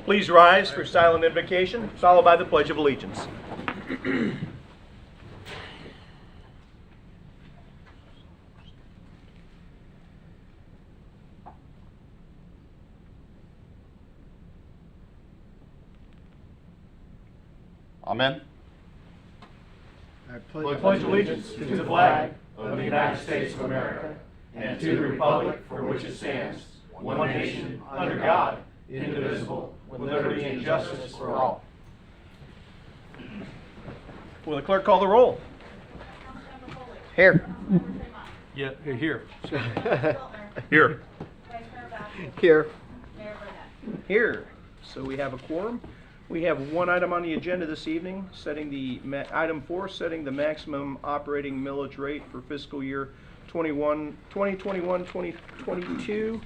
Please rise for silent invocation, followed by the Pledge of Allegiance. Amen. I pledge allegiance to the flag of the United States of America and to the republic for which it stands, one nation, under God, indivisible, with liberty and justice for all. Will the clerk call the roll? Here. Yeah, here. Here. Here. Here. So we have a quorum. We have one item on the agenda this evening, setting the item 4, setting the maximum operating millage rate for fiscal year 2021-2022.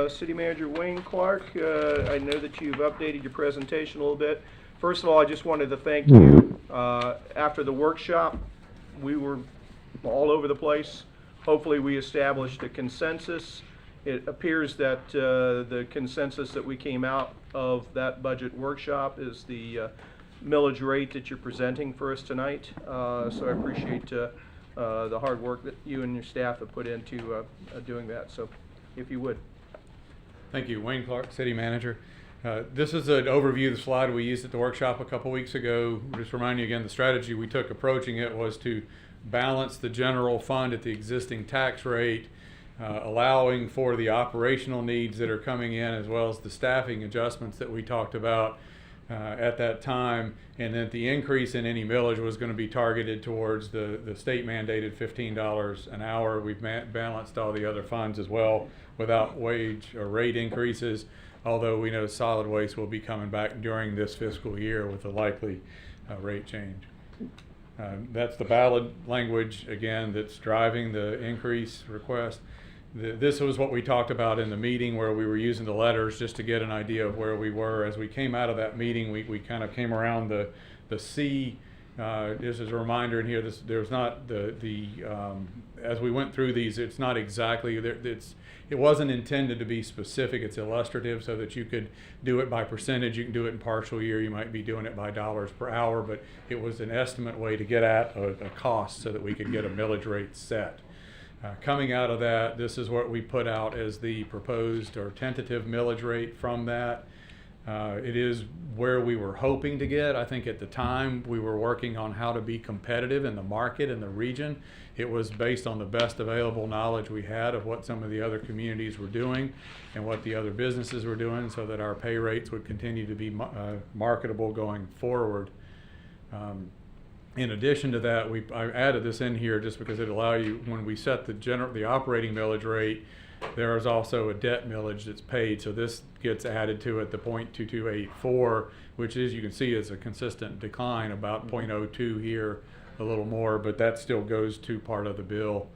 City Manager Wayne Clark, I know that you've updated your presentation a little bit. First of all, I just wanted to thank you. After the workshop, we were all over the place. Hopefully we established a consensus. It appears that the consensus that we came out of that budget workshop is the millage rate that you're presenting for us tonight. So I appreciate the hard work that you and your staff have put into doing that. So if you would. Thank you. Wayne Clark, City Manager. This is an overview of the slide we used at the workshop a couple weeks ago. Just remind you again, the strategy we took approaching it was to balance the general fund at the existing tax rate, allowing for the operational needs that are coming in, as well as the staffing adjustments that we talked about at that time, and that the increase in any millage was going to be targeted towards the state mandated $15 an hour. We've balanced all the other funds as well without wage or rate increases, although we know solid waste will be coming back during this fiscal year with a likely rate change. That's the ballot language, again, that's driving the increase request. This was what we talked about in the meeting, where we were using the letters just to get an idea of where we were. As we came out of that meeting, we kind of came around the C. Just as a reminder in here, there's not as we went through these, it's not exactly, it wasn't intended to be specific. It's illustrative so that you could do it by percentage. You can do it in partial year. You might be doing it by dollars per hour, but it was an estimate way to get at a cost so that we could get a millage rate set. Coming out of that, this is what we put out as the proposed or tentative millage rate from that. It is where we were hoping to get. I think at the time we were working on how to be competitive in the market and the region. It was based on the best available knowledge we had of what some of the other communities were doing and what the other businesses were doing, so that our pay rates would continue to be marketable going forward. In addition to that, I added this in here just because it allows you, when we set the operating millage rate, there is also a debt millage that's paid. So this gets added to it, the 0.2284, which is, you can see, is a consistent decline, about 0.02 here, a little more, but that still goes to part of the bill.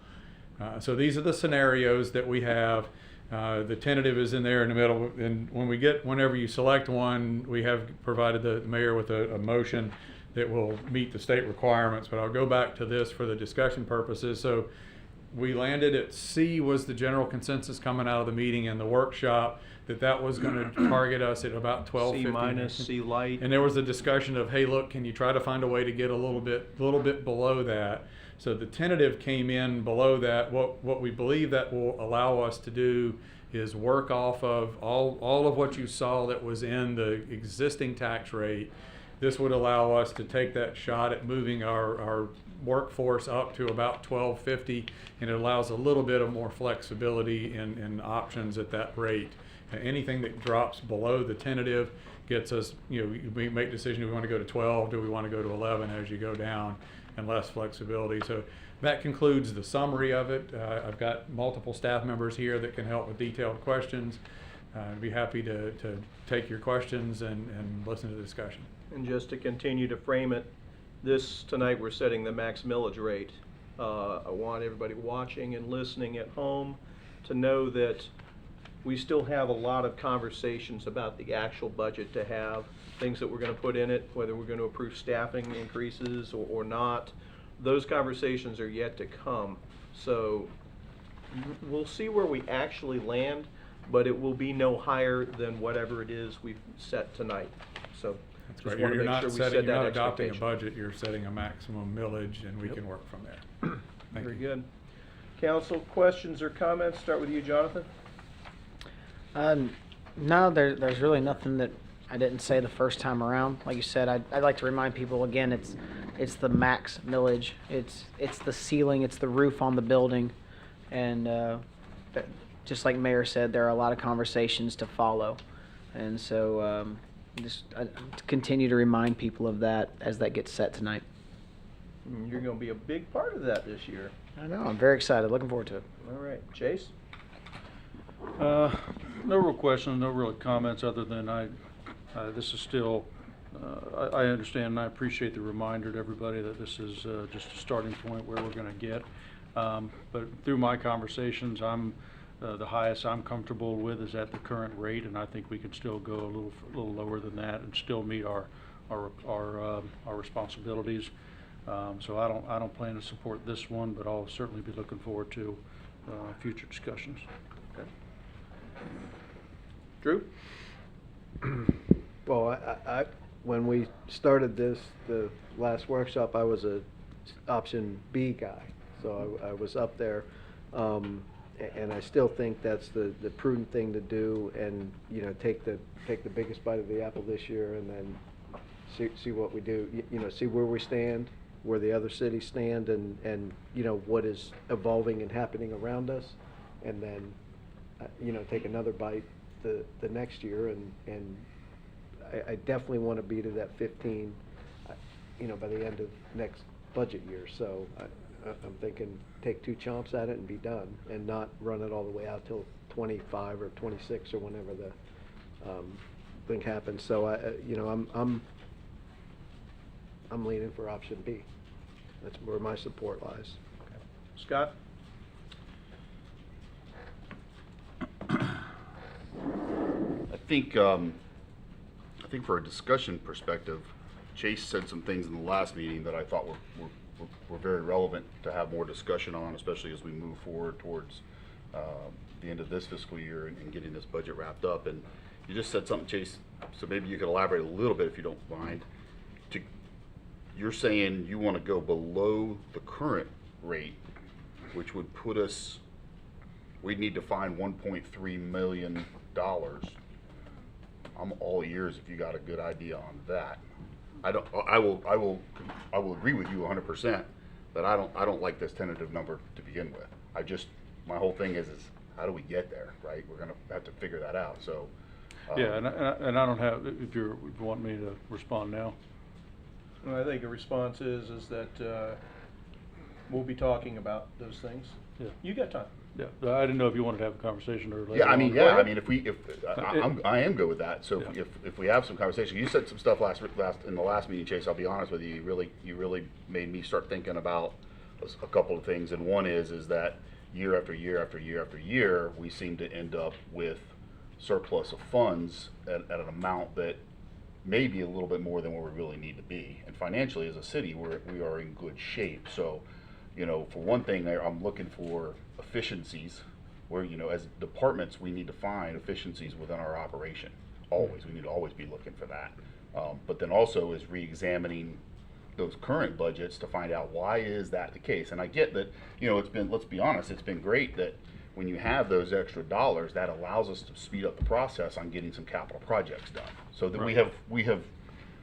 So these are the scenarios that we have. The tentative is in there in the middle, and whenever you select one, we have provided the mayor with a motion that will meet the state requirements, but I'll go back to this for the discussion purposes. So we landed at C was the general consensus coming out of the meeting and the workshop, that was going to target us at about 1250. C minus, C light. And there was a discussion of, hey, look, can you try to find a way to get a little bit below that? So the tentative came in below that. What we believe that will allow us to do is work off of all of what you saw that was in the existing tax rate. This would allow us to take that shot at moving our workforce up to about 1250, and it allows a little bit of more flexibility in options at that rate. Anything that drops below the tentative gets us, we make decisions, do we want to go to 12, do we want to go to 11 as you go down, and less flexibility. So that concludes the summary of it. I've got multiple staff members here that can help with detailed questions. I'd be happy to take your questions and listen to the discussion. And just to continue to frame it, tonight we're setting the max millage rate. I want everybody watching and listening at home to know that we still have a lot of conversations about the actual budget to have, things that we're going to put in it, whether we're going to approve staffing increases or not. Those conversations are yet to come. So we'll see where we actually land. but it will be no higher than whatever it is we've set tonight. So That's just right. want to You're make not sure we setting, set you're not that adopting a expectation. budget, you're setting a maximum millage, and we Yep. can work from there. Thank Very you. good. Council, questions or comments? Start with you, Jonathan. No, there's really nothing that I didn't say the first time around. Like you said, I'd like to remind people again, it's the max millage. It's the ceiling, it's the roof on the building, and but just like Mayor said, there are a lot of conversations to follow, and so just continue to remind people of that as that gets set tonight. You're going to be a big part of that this year. I know, I'm very excited, looking forward to it. All right, Chase? No real questions, no real comments, other than this is still, I understand and I appreciate the reminder to everybody that this is just a starting point where we're going to get. But through my conversations, the highest I'm comfortable with is at the current rate, and I think we can still go a little lower than that and still meet our responsibilities. So I don't plan to support this one, but I'll certainly be looking forward to future discussions. Okay. Drew? Well, when we started this, the last workshop, I was a option B guy, so I was up there, and I still think that's the prudent thing to do, and take the biggest bite of the apple this year, and then see what we do. See where we stand, where the other cities stand, and what is evolving and happening around us, and then take another bite the next year, and I definitely want to be to that 15, by the end of next budget year. So I'm thinking take 2 chomps at it and be done, and not run it all the way out till 25 or 26 or whenever the thing happens. So I'm leaning for option B. That's where my support lies. Scott? I think for a discussion perspective, Chase said some things in the last meeting that I thought were very relevant to have more discussion on, especially as we move forward towards the end of this fiscal year and getting this budget wrapped up. And you just said something, Chase, so maybe you could elaborate a little bit if you don't mind. You're saying you want to go below the current rate, which would put us, we'd need to find $1.3 million. I'm all ears if you got a good idea on that. I will agree with you 100% that I don't like this tentative number to begin with. My whole thing is how do we get there, right? We're gonna have to figure that out. So Yeah, and I don't have, if you want me to respond now. Well, I think the response is that we'll be talking about those things. Yeah. You got time. Yeah, I didn't know if you wanted to have a conversation or later yeah, I mean, on. yeah, I mean, I am good with that. So Yeah. if we have some conversation, you said some stuff in the last meeting, Chase. I'll be honest with you, you really made me start thinking about a couple of things. And one is that year after year after year after year, we seem to end up with surplus of funds at an amount that may be a little bit more than where we really need to be. And financially, as a city, we are in good shape. So, for one thing, I'm looking for efficiencies where, as departments, we need to find efficiencies within our operation. Always, we need to always be looking for that. But then also is re-examining those current budgets to find out why is that the case. And I get that, it's been, let's be honest, it's been great that when you have those extra dollars, that allows us to speed up the process on getting some capital projects done. So that we have,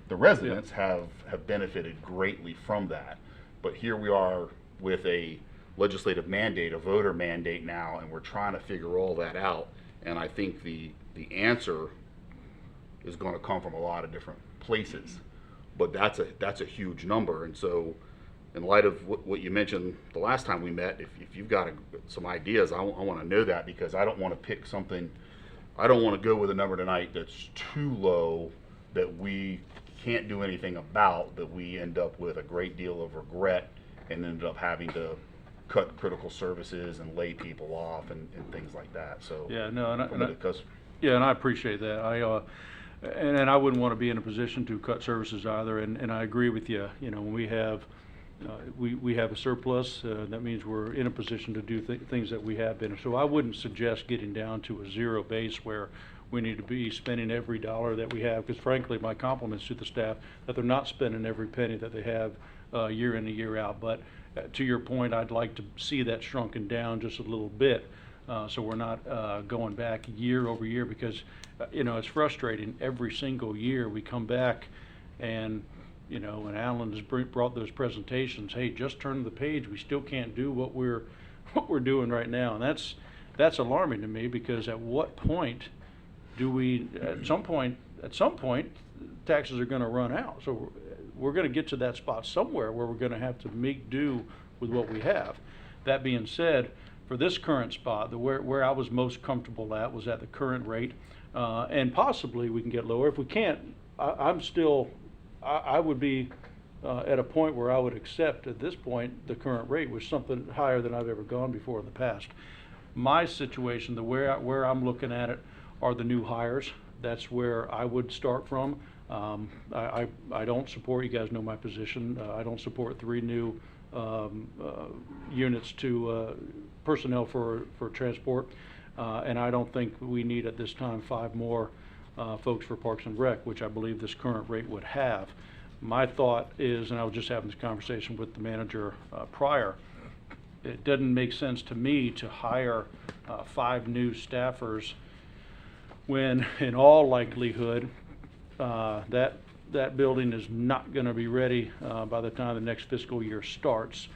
the residents have benefited greatly from that. But here we are with a legislative mandate, a voter mandate now, and we're trying to figure all that out. And I think the answer is going to come from a lot of different places, but that's a huge number. And so, in light of what you mentioned the last time we met, if you've got some ideas, I want to know that, because I don't want to pick something. I don't want to go with a number tonight that's too low that we can't do anything about, that we end up with a great deal of regret and end up having to cut critical services and lay people off and things like that. So Yeah, no, because and I appreciate that. And I wouldn't want to be in a position to cut services either. And I agree with you. When we have we have a surplus. That means we're in a position to do things that we have been. So I wouldn't suggest getting down to a zero base where we need to be spending every dollar that we have, because frankly, my compliments to the staff that they're not spending every penny that they have year in and year out. But to your point, I'd like to see that shrunken down just a little bit, so we're not going back year over year, because it's frustrating. Every single year we come back and when Alan has brought those presentations, hey, just turn the page. We still can't do what we're doing right now, and that's alarming to me, because at what point do we? At some point, taxes are going to run out. So we're going to get to that spot somewhere where we're going to have to make do with what we have. That being said, for this current spot, where I was most comfortable at was at the current rate, and possibly we can get lower. If we can't, I would be at a point where I would accept at this point the current rate, was something higher than I've ever gone before in the past. My situation, where I'm looking at it, are the new hires. That's where I would start from. I don't support, you guys know my position, I don't support 3 new units to personnel for transport, and I don't think we need at this time 5 more folks for Parks and Rec, which I believe this current rate would have. My thought is, and I was just having this conversation with the manager prior, it doesn't make sense to me to hire 5 new staffers when in all likelihood that building is not going to be ready by the time the next fiscal year starts.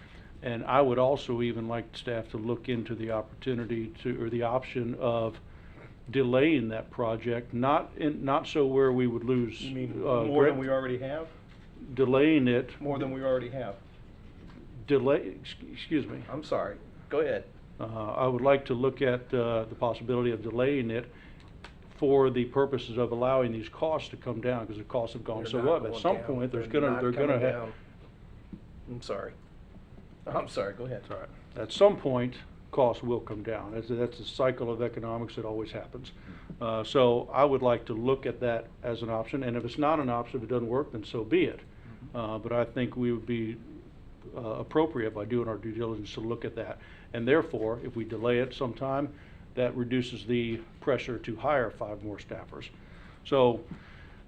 And I would also even like staff to look into the opportunity or the option of delaying that project, not so where we would lose. You mean more than we already have? Delaying it. More than we already have. Excuse me. I'm sorry. Go ahead. I would like to look at the possibility of delaying it for the purposes of allowing these costs to come down, because the costs have gone so up. At some point, they're gonna have. I'm sorry. Go ahead. That's all right. At some point, costs will come down. That's a cycle of economics that always happens. So I would like to look at that as an option, and if it's not an option, if it doesn't work, then so be it. But I think we would be appropriate by doing our due diligence to look at that. And therefore, if we delay it sometime, that reduces the pressure to hire 5 more staffers. So,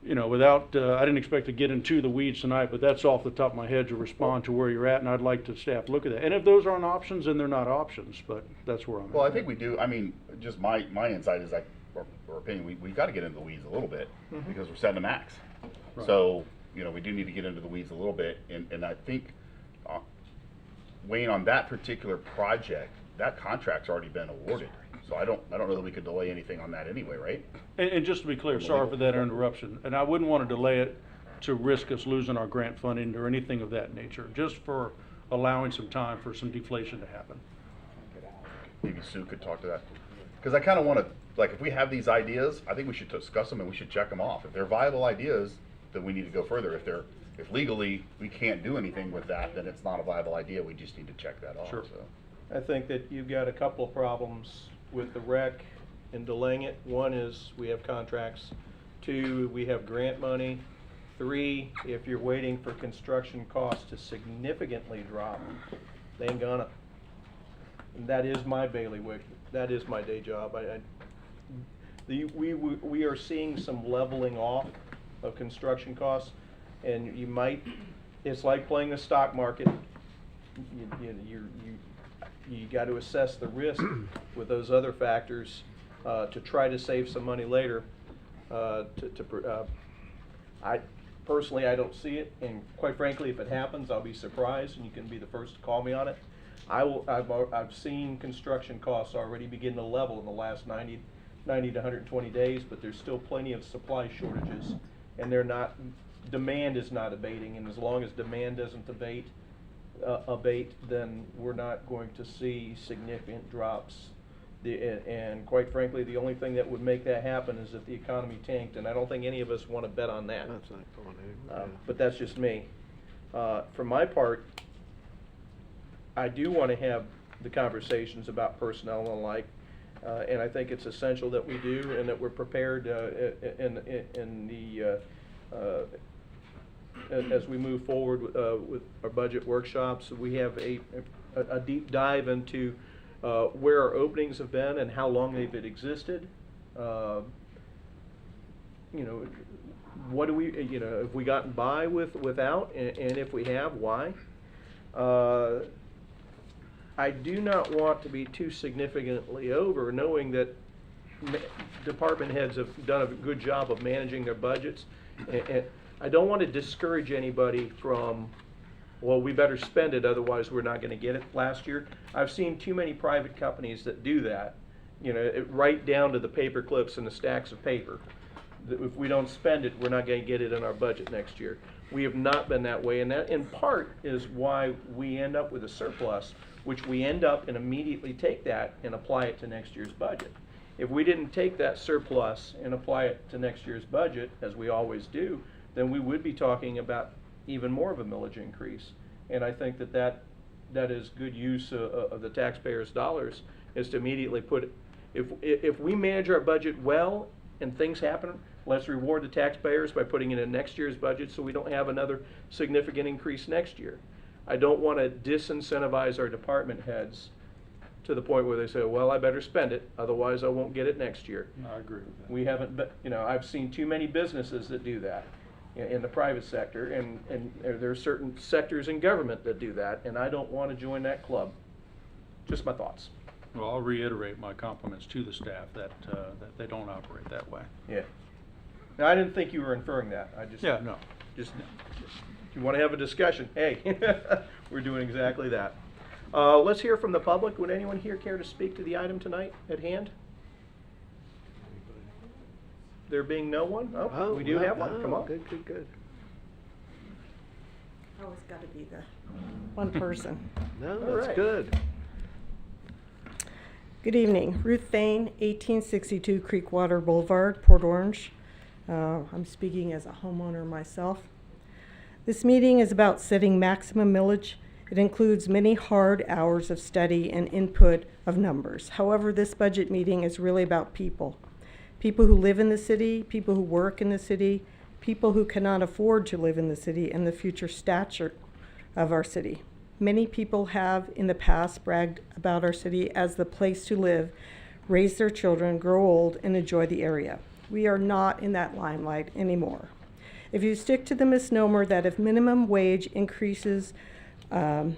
without, I didn't expect to get into the weeds tonight, but that's off the top of my head to respond to where you're at, and I'd like to staff look at that. And if those aren't options, then they're not options, but that's where I'm at. Well, I think we do. I mean, just my insight is or opinion, we got to get into the weeds a little bit, because we're setting a max. Right. So, we do need to get into the weeds a little bit, and I think, Wayne, on that particular project, that contract's already been awarded. So I don't know that we could delay anything on that anyway, right? And just to be clear, sorry for that interruption, and I wouldn't want to delay it to risk us losing our grant funding or anything of that nature, just for allowing some time for some deflation to happen. Maybe Sue could talk to that. Because I kind of want to, like, if we have these ideas, I think we should discuss them and we should check them off. If they're viable ideas, then we need to go further. If legally we can't do anything with that, then it's not a viable idea. We just need to check that off. Sure. So. I think that you've got a couple of problems with the rec and delaying it. One is we have contracts. 2, we have grant money. 3, if you're waiting for construction costs to significantly drop, they ain't gonna. And that is my bailiwick. That is my day job. We are seeing some leveling off of construction costs, and it's like playing the stock market. You got to assess the risk with those other factors to try to save some money later. I personally, I don't see it, and quite frankly, if it happens, I'll be surprised, and you can be the first to call me on it. I've seen construction costs already begin to level in the last 90 to 120 days, but there's still plenty of supply shortages, and demand is not abating, and as long as demand doesn't abate, then we're not going to see significant drops. And quite frankly, the only thing that would make that happen is if the economy tanked, and I don't think any of us want to bet on that. That's not going anywhere. But that's just me. For my part, I do want to have the conversations about personnel and the like, and I think it's essential that we do, and that we're prepared in the as we move forward with our budget workshops. We have a deep dive into where our openings have been and how long they've existed. You know, what do we, you know, have we gotten by without, and if we have, why? I do not want to be too significantly over, knowing that department heads have done a good job of managing their budgets. And I don't want to discourage anybody from, well, we better spend it, otherwise we're not going to get it last year. I've seen too many private companies that do that, you know, right down to the paper clips and the stacks of paper. That if we don't spend it, we're not going to get it in our budget next year. We have not been that way, and that in part is why we end up with a surplus, which we end up and immediately take that and apply it to next year's budget. If we didn't take that surplus and apply it to next year's budget, as we always do, then we would be talking about even more of a millage increase. And I think that is good use of the taxpayers' dollars, is to immediately put it, if we manage our budget well and things happen, let's reward the taxpayers by putting it in next year's budget so we don't have another significant increase next year. I don't want to disincentivize our department heads to the point where they say, well, I better spend it, otherwise I won't get it next year. No, I agree with that. We haven't, you know, I've seen too many businesses that do that in the private sector, and there are certain sectors in government that do that, and I don't want to join that club. Just my thoughts. Well, I'll reiterate my compliments to the staff that they don't operate that way. Yeah. Now, I didn't think you were inferring that. I just, Yeah, no. just, if you want to have a discussion, hey, we're doing exactly that. Let's hear from the public. Would anyone here care to speak to the item tonight at hand? There being no one? Oh, we do have one. Come on. Good, good, good. Always got to be the one person. No, All that's right. good. Good evening. Ruth Thane, 1862 Creekwater Boulevard, Port Orange. I'm speaking as a homeowner myself. This meeting is about setting maximum millage. It includes many hard hours of study and input of numbers. However, this budget meeting is really about people. People who live in the city, people who work in the city, people who cannot afford to live in the city, and the future stature of our city. Many people have in the past bragged about our city as the place to live, raise their children, grow old, and enjoy the area. We are not in that limelight anymore. If you stick to the misnomer that if minimum wage increases and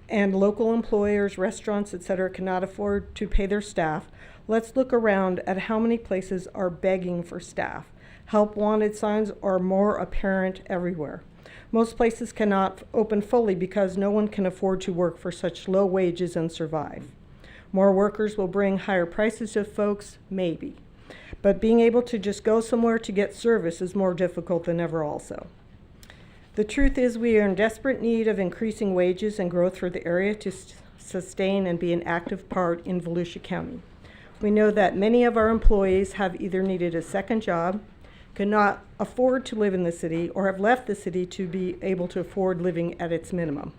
local employers, restaurants, etc., cannot afford to pay their staff, let's look around at how many places are begging for staff. Help wanted signs are more apparent everywhere. Most places cannot open fully because no one can afford to work for such low wages and survive. More workers will bring higher prices to folks, maybe. But being able to just go somewhere to get service is more difficult than ever also. The truth is we are in desperate need of increasing wages and growth for the area to sustain and be an active part in Volusia County. We know that many of our employees have either needed a second job, cannot afford to live in the city, or have left the city to be able to afford living at its minimum.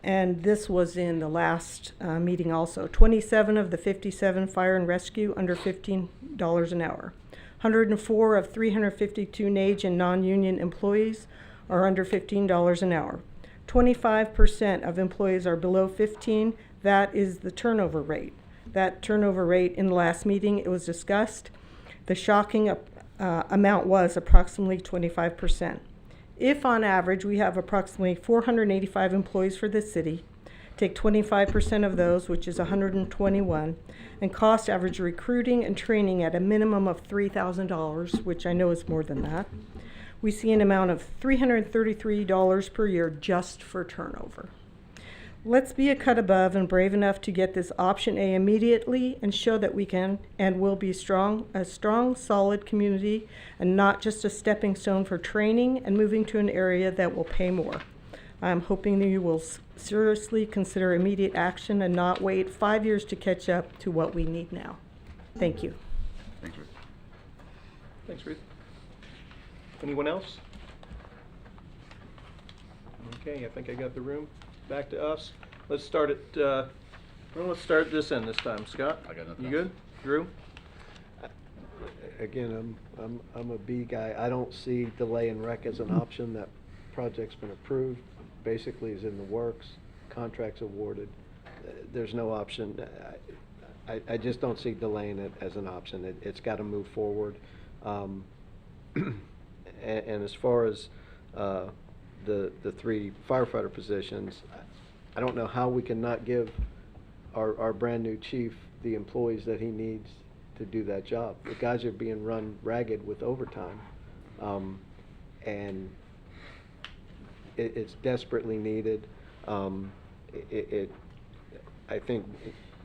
And this was in the last meeting also. 27 of the 57 fire and rescue under $15 an hour. 104 of 352 NAGE and non-union employees are under $15 an hour. 25% of employees are below 15. That is the turnover rate. That turnover rate in the last meeting, it was discussed. The shocking amount was approximately 25%. If on average we have approximately 485 employees for the city, take 25% of those, which is 121, and cost average recruiting and training at a minimum of $3,000, which I know is more than that, we see an amount of $333 per year just for turnover. Let's be a cut above and brave enough to get this option A immediately and show that we can and will be a strong, solid community and not just a stepping stone for training and moving to an area that will pay more. I'm hoping that you will seriously consider immediate action and not wait 5 years to catch up to what we need now. Thank you. Thanks, Ruth. Thanks, Ruth. Anyone else? Okay, I think I got the room. Back to us. Let's start at, let's start this end this time. Scott? I got nothing You else. good? Drew? Again, I'm a B guy. I don't see delay in rec as an option. That project's been approved, basically is in the works, contracts awarded. There's no option. I just don't see delaying it as an option. It's got to move forward. And as far as the three firefighter positions, I don't know how we can not give our brand-new chief the employees that he needs to do that job. The guys are being run ragged with overtime, and it's desperately needed. I think,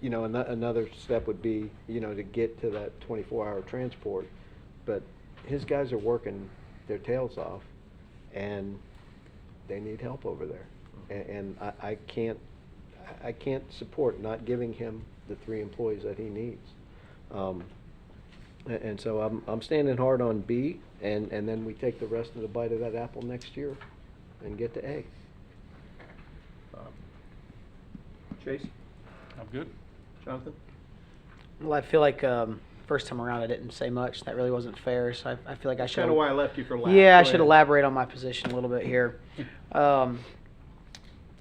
you know, another step would be, you know, to get to that 24-hour transport, but his guys are working their tails off, and they need help over there. And I can't support not giving him the 3 employees that he needs. And so I'm standing hard on B, and then we take the rest of the bite of that apple next year and get to A. Chase? I'm good. Jonathan? Well, I feel like first time around I didn't say much. That really wasn't fair. So I feel like I should. Kind of why I left you for last. Yeah, I Go should ahead. elaborate on my position a little bit here.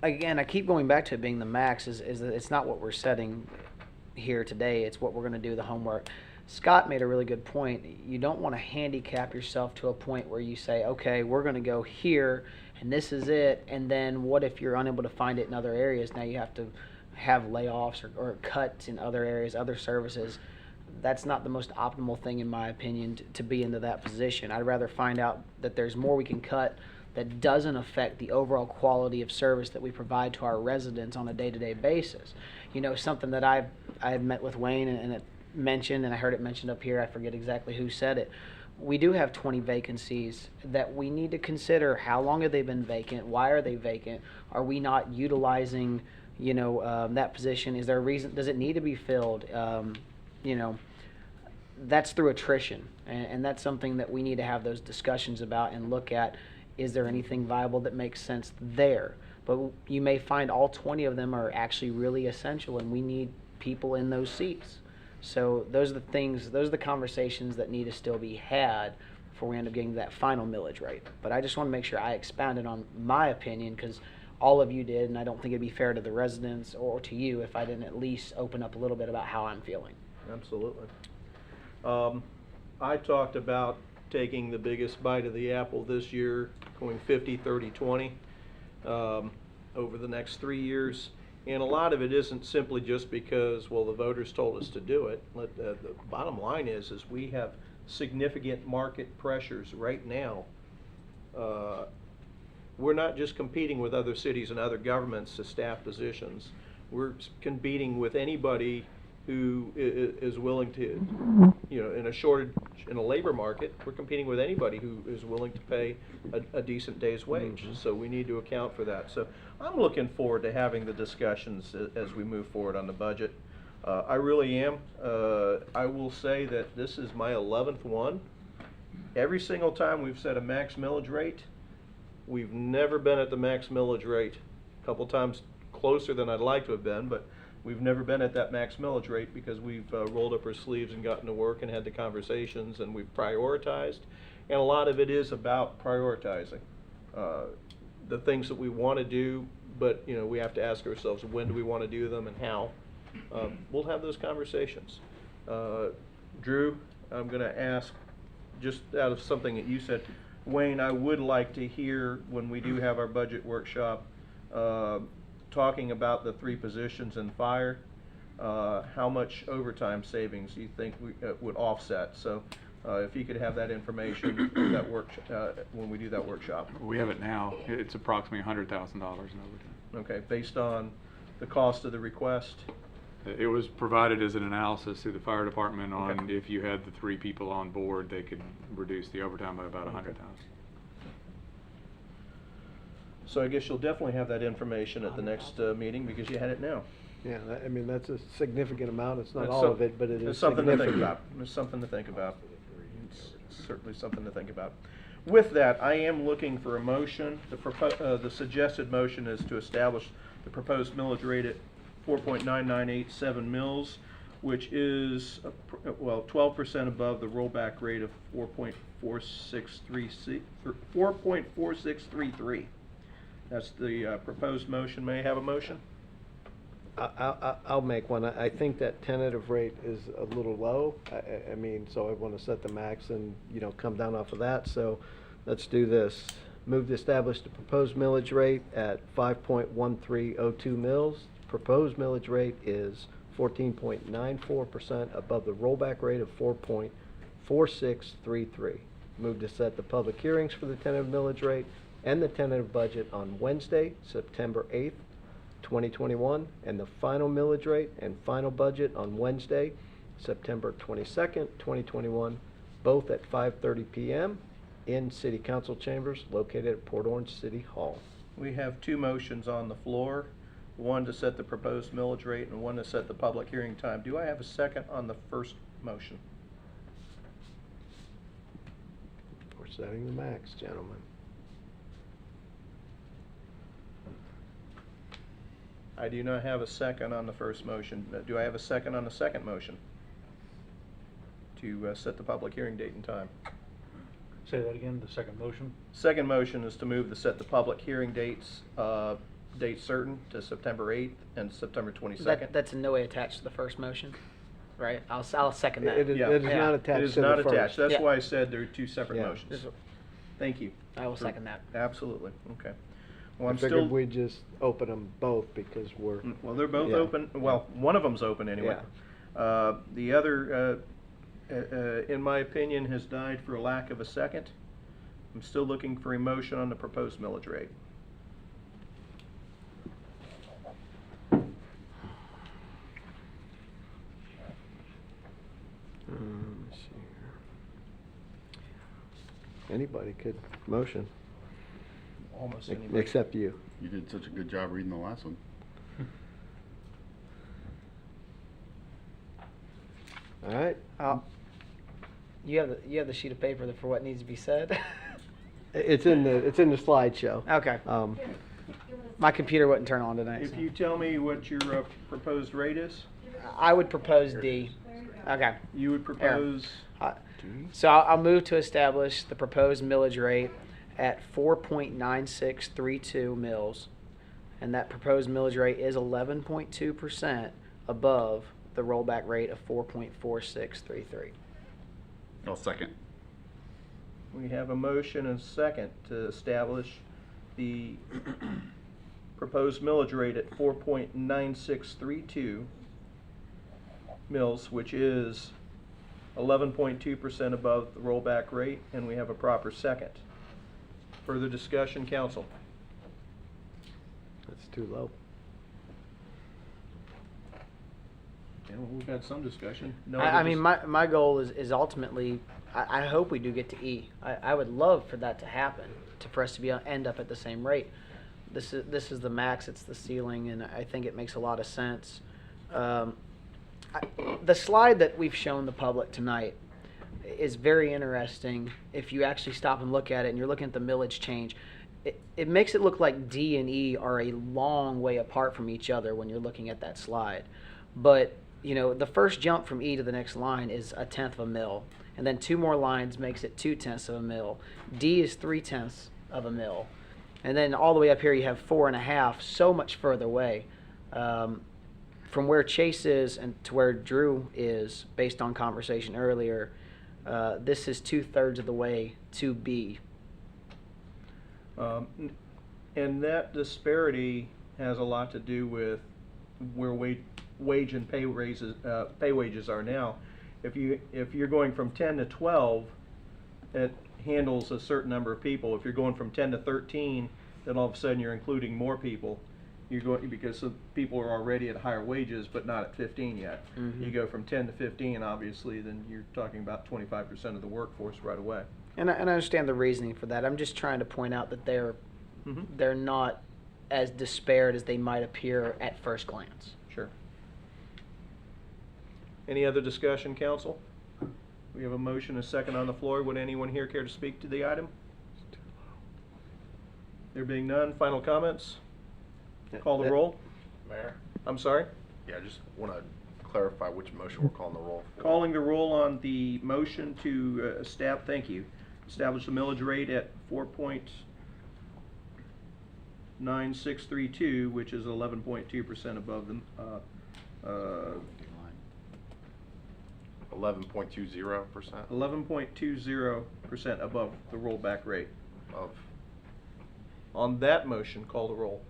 Again, I keep going back to it being the max. Is that it's not what we're setting here today. It's what we're going to do the homework. Scott made a really good point. You don't want to handicap yourself to a point where you say, okay, we're going to go here and this is it. And then what if you're unable to find it in other areas? Now you have to have layoffs or cuts in other areas, other services. That's not the most optimal thing, in my opinion, to be into that position. I'd rather find out that there's more we can cut that doesn't affect the overall quality of service that we provide to our residents on a day-to-day basis. You know, something that I had met with Wayne and it mentioned, and I heard it mentioned up here, I forget exactly who said it. We do have 20 vacancies that we need to consider. How long have they been vacant? Why are they vacant? Are we not utilizing, you know, that position? Is there a reason? Does it need to be filled? You know, that's through attrition, and that's something that we need to have those discussions about and look at. Is there anything viable that makes sense there? But you may find all 20 of them are actually really essential, and we need people in those seats. So those are the things, those are the conversations that need to still be had before we end up getting that final millage rate. But I just want to make sure I expounded on my opinion, because all of you did, and I don't think it'd be fair to the residents or to you if I didn't at least open up a little bit about how I'm feeling. Absolutely. I talked about taking the biggest bite of the apple this year, going 50, 30, 20 over the next 3 years. And a lot of it isn't simply just because, well, the voters told us to do it. The bottom line is we have significant market pressures right now. We're not just competing with other cities and other governments to staff positions. We're competing with anybody who is willing to, you know, in a shortage in a labor market, we're competing with anybody who is willing to pay a decent day's wage. So we need to account for that. So I'm looking forward to having the discussions as we move forward on the budget. I really am. I will say that this is my 11th one. Every single time we've set a max millage rate, we've never been at the max millage rate. A couple times closer than I'd like to have been, but we've never been at that max millage rate because we've rolled up our sleeves and gotten to work and had the conversations, and we've prioritized. And a lot of it is about prioritizing the things that we want to do, but you know, we have to ask ourselves, when do we want to do them and how? We'll have those conversations. Drew, I'm going to ask, just out of something that you said, Wayne, I would like to hear when we do have our budget workshop, talking about the 3 positions in fire, how much overtime savings you think we would offset. So if you could have that information that when we do that workshop. We have it now. It's approximately $100,000 in overtime. Okay, based on the cost of the request. It was provided as an analysis through the fire department on Okay. if you had the 3 people on board, they could reduce the overtime by about 100,000. So I guess you'll definitely have that information at the next meeting because you had it now. Yeah, I mean, that's a significant amount. It's not That's all some- of it, but it is It's something to think significant. about. It's something to think about. It's certainly something to think about. With that, I am looking for a motion. The suggested motion is to establish the proposed millage rate at 4.9987 mils which is, well, 12% above the rollback rate of 4.4633. That's the proposed motion. May I have a motion? I'll make one. I think that tentative rate is a little low. I mean, so I want to set the max and, come down off of that. So let's do this. Move to establish the proposed millage rate at 5.1302 mils. Proposed millage rate is 14.94% above the rollback rate of 4.4633. Move to set the public hearings for the tentative millage rate and the tentative budget on Wednesday, September 8th, 2021, and the final millage rate and final budget on Wednesday, September 22nd, 2021, both at 5:30 p.m. in City Council chambers located at Port Orange City Hall. We have two motions on the floor, one to set the proposed millage rate and one to set the public hearing time. Do I have a second on the first motion? We're setting the max, gentlemen. I do not have a second on the first motion. Do I have a second on the second motion? To set the public hearing date and time. Say that again, the second motion? Second motion is to move to set the public hearing dates, date certain to September 8th and September 22nd. That's in no way attached to the first motion, right? I'll second that. It is Yeah. it is Yeah. not It attached is to the not first. attached. That's Yeah. why I said there are two separate Yeah. motions. Thank you. I will second that. Absolutely. Okay. Well, I I'm figured still, we'd just open them both because we're, well, they're both Yeah. open. Well, one of them's open anyway. The other, in my opinion, has died for a lack of a second. I'm still looking for a motion on the proposed millage rate. let's see here. Anybody could motion, Almost anybody. except you. You did such a good job reading the last one. All right? You have the sheet of paper for what needs to be said. It's in the slideshow. Okay. My computer wouldn't turn on tonight. If so. you tell me what your proposed rate is, I would propose D. Okay. you would propose, So I'll move to establish the proposed millage rate at 4.9632 mils, and that proposed millage rate is 11.2% above the rollback rate of 4.4633. I'll second. we have a motion and a second to establish the proposed millage rate at 4.9632 mils, which is 11.2% above the rollback rate, and we have a proper second. Further discussion, council? That's too low. Yeah, well, we've had some discussion. No I other mean, my goal is ultimately, I hope we do get to E. I would love for that to happen, for us to end up at the same rate. This is the max, it's the ceiling, and I think it makes a lot of sense. The slide that we've shown the public tonight is very interesting. If you actually stop and look at it and you're looking at the millage change, it makes it look like D and E are a long way apart from each other when you're looking at that slide. But, the first jump from E to the next line is 1/10 of a mil. And then 2 more lines makes it 2/10 of a mil. D is 3/10 of a mil. And then all the way up here you have 4.5, so much further away. From where Chase is and to where Drew is, based on conversation earlier, this is 2/3 of the way to B. And that disparity has a lot to do with where wage and pay wages are now. If you're going from 10 to 12, it handles a certain number of people. If you're going from 10 to 13, then all of a sudden you're including more people. Because the people are already at higher wages, but not at 15 yet. Mhm. You go from 10 to 15, obviously, then you're talking about 25% of the workforce right away. And I understand the reasoning for that. I'm just trying to point out that they're not as disparate as they might appear at first glance. Sure. Any other discussion, council? We have a motion, a second on the floor. Would anyone here care to speak to the item? There being none, final comments? Call the roll. Mayor? I'm sorry? Yeah, I just want to clarify which motion we're calling the roll for. Calling the roll on the motion to establish the millage rate at 4.9632, which is 11.2% above the, 11.20%. 11.20% above the rollback rate. Of, On that motion, call the roll.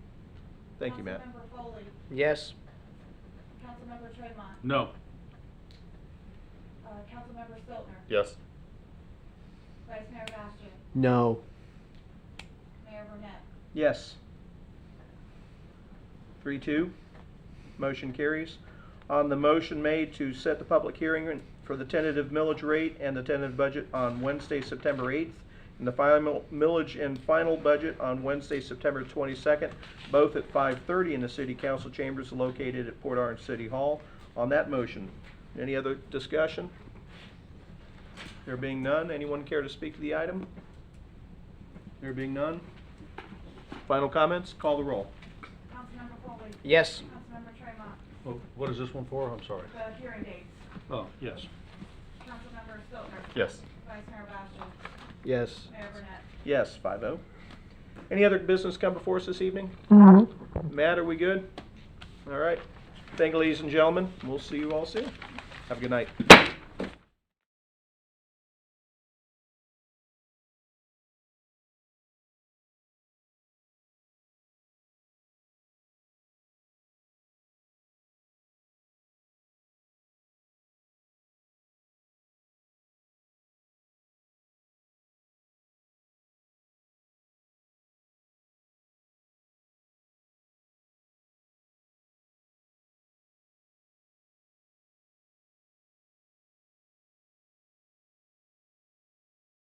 Thank you, Matt. Councilmember Foley, Yes. Councilmember Tremont, No. Councilmember Stiltner, yes. Vice Mayor Bastian, No. Mayor Burnett. Yes. 3-2, motion carries. On the motion made to set the public hearing for the tentative millage rate and the tentative budget on Wednesday, September 8th, and the final millage and final budget on Wednesday, September 22nd, both at 5:30 in the City Council chambers located at Port Orange City Hall. On that motion, any other discussion? There being none, anyone care to speak to the item? There being none, final comments, call the roll. Councilmember Foley, Yes. Councilmember Tremont, Oh, what is this one for? I'm sorry. the hearing dates, Oh, yes. Councilmember Stiltner, Yes. Vice Mayor Bastian, Yes. Mayor Burnett. Yes, 5-0. Any other business come before us this evening? Matt, are we good? All right. Thank you, ladies and gentlemen. We'll see you all soon. Have a good night.